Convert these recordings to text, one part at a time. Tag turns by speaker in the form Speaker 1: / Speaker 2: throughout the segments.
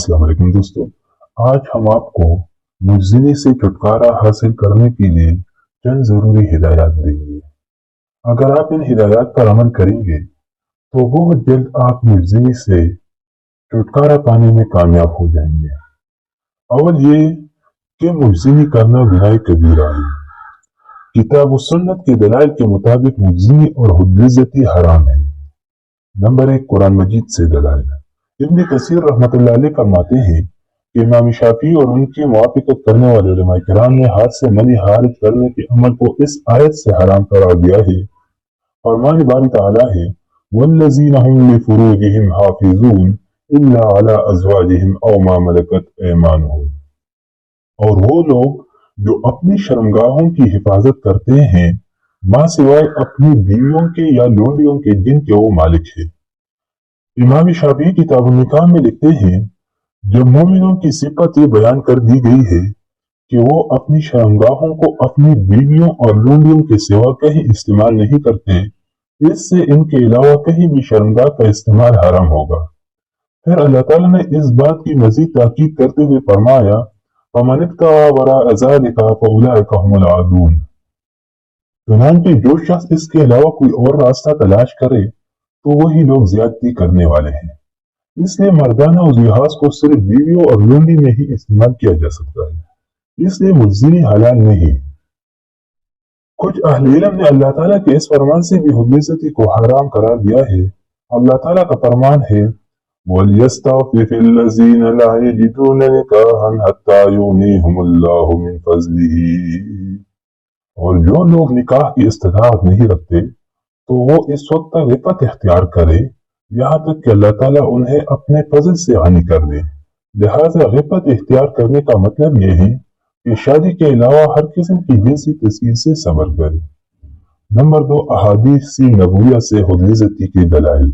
Speaker 1: अस्सलाम वालेकुम दोस्तों। आज हम आपको मुज़्ज़िनी से छुटकारा हासिल करने के लिए चंद ज़रूरी हिदायत देंगे। अगर आप इन हिदायत पर अमल करेंगे तो बहुत जल्द आप मुज़्ज़िनी से छुटकारा पाने में कामयाब हो जाएंगे। अव्वल ये कि मुज़्ज़िनी करना गुनाह कबीरा है। किताब व सुन्नत के दलाइल के मुताबिक मुज़्ज़िनी और हुद्दिज़्ज़ती हराम है। नंबर 1, कुरान मजीद से दलाइल। इब्न कसीर रहमतुल्लाह अलैह फरमाते हैं कि इमाम शाफी और उनकी मुवाफिकत करने वाले उलमा किराम ने हाथ से मनी खारिज करने के अमल को इस आयत से हराम करार दिया है। फरमान बारी ताला है, वल्लज़ीना हुम लिफुरूजिहिम हाफिज़ून इल्ला अला अज़वाजिहिम औ मा मलकत ऐमानुहुम। और वो लोग जो अपनी शर्मगाहों की हिफाजत करते हैं मां सिवाय अपनी बीवियों के या लोंडियों के जिनके वो मालिक है। इमाम शाफी किताब निकाह में लिखते हैं, जब मोमिनों की सिफत ये बयान कर दी गई है कि वो अपनी शर्मगाहों को अपनी बीवियों और लोंडियों के सिवा कहीं इस्तेमाल नहीं करते, इससे इनके अलावा कहीं भी शर्मगाह का इस्तेमाल हराम होगा। फिर अल्लाह ताला ने इस बात की मजीद ताकीद करते हुए फरमाया, फमन इब्तगा वराअ ज़ालिका फउलाइका हुमुल आदून। चुनांचे जो शख्स इसके अलावा कोई और रास्ता तलाश करे तो वही लोग ज्यादती करने वाले हैं। इसलिए मर्दाना उस लिहाज को सिर्फ बीवियों और लोंडी में ही इस्तेमाल किया जा सकता है, इसलिए मुज़्ज़िनी हलाल नहीं। कुछ अहले इल्म ने अल्लाह ताला के इस फरमान से भी हुद्दिज़्ज़ती को हराम करार दिया है। अल्लाह ताला का फरमान है, वलियस्तअफ़िफ़िल्लज़ीना ला यजिदूना निकाहन हत्ता युग़निहुमुल्लाहु मिन फ़ज़लिही। और जो लोग निकाह की इस्तिताअत नहीं रखते तो वो इस वक्त तक इफ़्फ़त इख्तियार करे यहाँ तक कि अल्लाह ताला उन्हें अपने फजल से गानी कर दे। लिहाजा इफ़्फ़त इख्तियार करने का मतलब यह है कि शादी के अलावा हर किस्म की जिनसी तस्कीर से सब्र करे। नंबर 2, अहादीस नबविया से हुद्दिज़्ज़ती के दलाइल।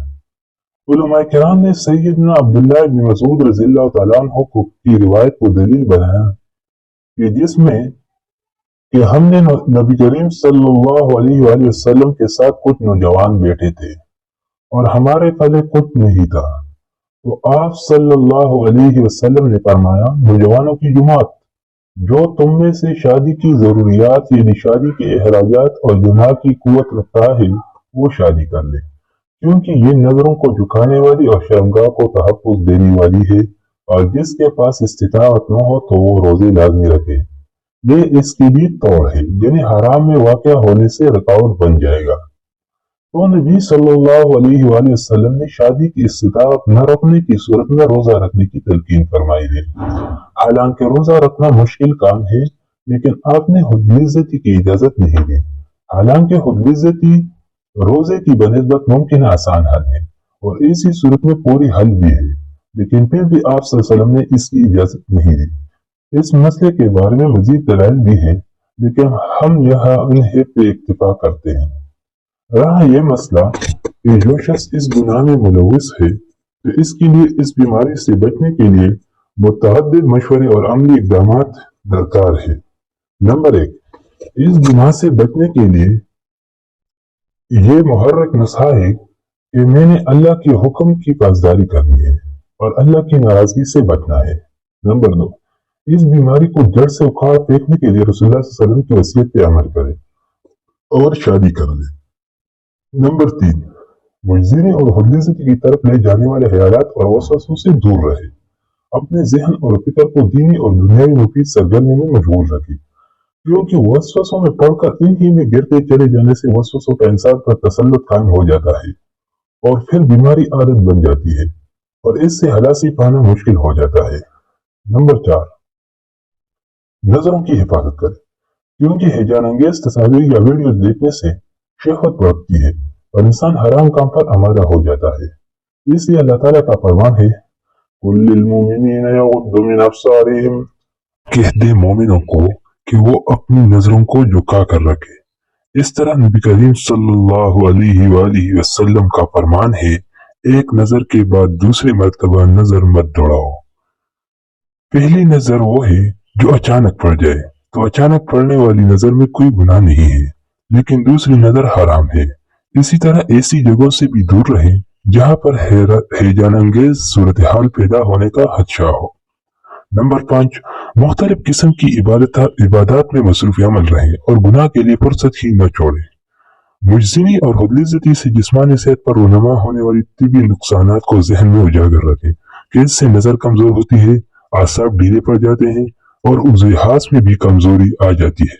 Speaker 1: उलमा किराम ने सय्यदना अब्दुल्लाह इब्न मसूद रज़ियल्लाहु तआला अन्हु की रिवायत को दलील बनाया कि जिसमें कि हमने नबी करीम सल्लल्लाहु अलैहि वसल्लम के साथ कुछ नौजवान बैठे थे और हमारे पहले कुछ नहीं था, तो आप सल्लल्लाहु अलैहि वसल्लम ने फरमाया, नौजवानों की जुमात, जो तुम में से शादी की जरूरियात यानी शादी के अखराजात और जुमा की कुव्वत रखता है वो शादी कर ले, क्योंकि ये नजरों को झुकाने वाली और शर्मगाह को तहफ़्फ़ुज़ देने वाली है, और जिसके पास इस्तिताअत न हो तो वो रोजे लाज़मी रखे। ये इसकी भी तौड़ है, यानी हराम में वाक़या होने से रुकावट बन जाएगा। तो नबी सल्लल्लाहु अलैहि वसल्लम ने शादी की इस्तिताअत न रखने की सूरत में रोजा रखने की तलकीन फरमाई है। हालांकि रोजा रखना मुश्किल काम है, लेकिन आपने हुद्दिज़्ज़ती की इजाजत नहीं दी। हालांकि हुद्दिज़्ज़ती रोजे की बनिस्बत मुमकिन आसान हल है और इसी सूरत में पूरी हल भी है, लेकिन फिर भी आप सल्लल्लाहु अलैहि वसल्लम ने इसकी इजाजत नहीं दी। इस मसले के बारे में मजीद दलाइल भी है, लेकिन हम यहाँ उन्हें पे इक्तिफा करते हैं। रहा यह मसला कि जो शख्स इस गुनाह में मुलविस है तो इसके लिए इस बीमारी से बचने के लिए मुतअद्दिद मशवरे और अमली इक़दाम दरकार है। नंबर 1, इस गुनाह से बचने के लिए ये मुहर्रक नुस्खा है कि मैंने अल्लाह के हुक्म की पासदारी करनी है और अल्लाह की नाराजगी से बचना है। नंबर 2, इस बीमारी को जड़ से उखाड़ फेंकने के लिए रसूलुल्लाह सल्लल्लाहु अलैहि वसल्लम की वसीयत पे अमल करे और शादी कर ले। नंबर 3, मुज़्ज़िनी और हुद्दिज़्ज़ती की तरफ ले जाने वाले ख्यालात और वसवसों से दूर रहे। अपने ज़हन और फिक्र को दीनी और दुनियावी मुफीद सरगर्मी में मशगूल रखे, क्योंकि वसवसों में पड़कर इन्हीं में गिरते चले जाने से वसवसों का इंसान पर तसल्लुत कायम हो जाता है और फिर बीमारी आदत बन जाती है और इससे खलासी पाना मुश्किल हो जाता है। नंबर 4, नजरों की हिफाजत करें, क्योंकि हिजानंगेज तस्वीर या वीडियो देखने से शहवत बढ़ती है और इंसान हराम काम पर आमादा हो जाता है। इसलिए अल्लाह ताला का फरमान है, कुल्लिल मुमिनीना यग़ुद्दू मिन अब्सारिहिम, कह दे मोमिनों को कि वो अपनी नजरों को झुका कर रखे। इस तरह नबी करीम सल्लल्लाहु अलैहि वसल्लम का फरमान है, एक नजर के बाद दूसरी मर्तबा नजर मत दौड़ाओ। पहली नजर वो है जो अचानक पड़ जाए, तो अचानक पड़ने वाली नजर में कोई गुनाह नहीं है, लेकिन दूसरी नजर हराम है। इसी तरह ऐसी जगहों से भी दूर रहें जहाँ पर हेजान अंगेज सूरत हाल पैदा होने का खदशा हो। नंबर 5, मुख्तलिफ किस्म की इबादत में मसरूफ अमल रहें और गुनाह के लिए फुर्सत ही न छोड़ें। मुजज़नी और खुदलिज़्ज़ती से जिस्मानी सेहत पर रुनमा होने वाली तिबी नुकसानात को जहन में उजागर रखें कि इससे नज़र कमज़ोर होती है, आसाब ढीले पड़ जाते हैं और उज़हास में भी कमज़ोरी आ जाती है।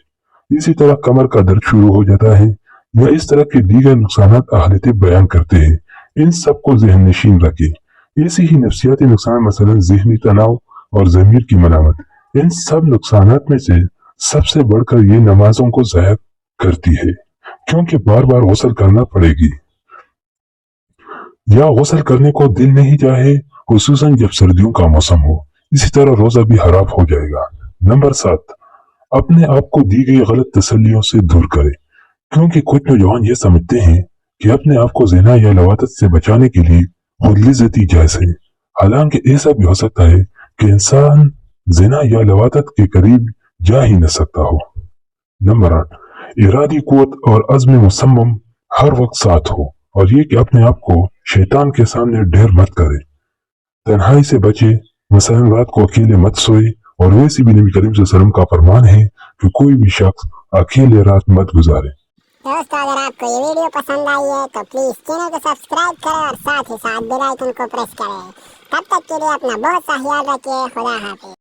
Speaker 1: इसी तरह कमर का दर्द शुरू हो जाता है या इस तरह के दीगर नुकसानात अहले तिब बयान करते हैं। इन सब को जहन नशीन रखें। ऐसी ही नफ्सियाती नुकसान मसलन ज़हनी तनाव और ज़मीर की मलामत, इन सब नुकसानात में से सबसे बढ़कर ये नमाजों को ज़ाया करती है, क्योंकि बार बार गुस्ल करना पड़ेगी या गुस्ल करने को दिल नहीं चाहे, खुसूसन जब सर्दियों का मौसम हो। इसी तरह रोजा भी खराब हो जाएगा। नंबर 7, अपने आप को दी गई गलत तसल्लियों से दूर करें, क्योंकि कुछ नौजवान ये समझते हैं कि अपने आप को ज़िना या लवातत से बचाने के लिए खुदलिज़्ज़ती जायज़ है। हालांकि ऐसा भी हो सकता है कि इंसान ज़िना या लवातत के करीब जा ही न सकता हो। नंबर 8, इरादी कुव्वत और अज़्म मुसम्मम हर वक्त साथ हो, और ये कि अपने आप को शैतान के सामने ढेर मत करे। तन्हाई से बचे, मसलन रात को अकेले मत सोए, और वैसे भी नबी करीम सल्लल्लाहु अलैहि वसल्लम का फरमान है कि कोई भी शख्स अकेले रात मत गुजारे।
Speaker 2: दोस्तों, अगर आपको ये वीडियो पसंद आई है तो प्लीज़ चैनल को सब्सक्राइब करें और साथ ही साथ बेल आइकन को प्रेस करें। तब तक के लिए अपना बहुत सा ख्याल रखिए। खुदा हाफिज़।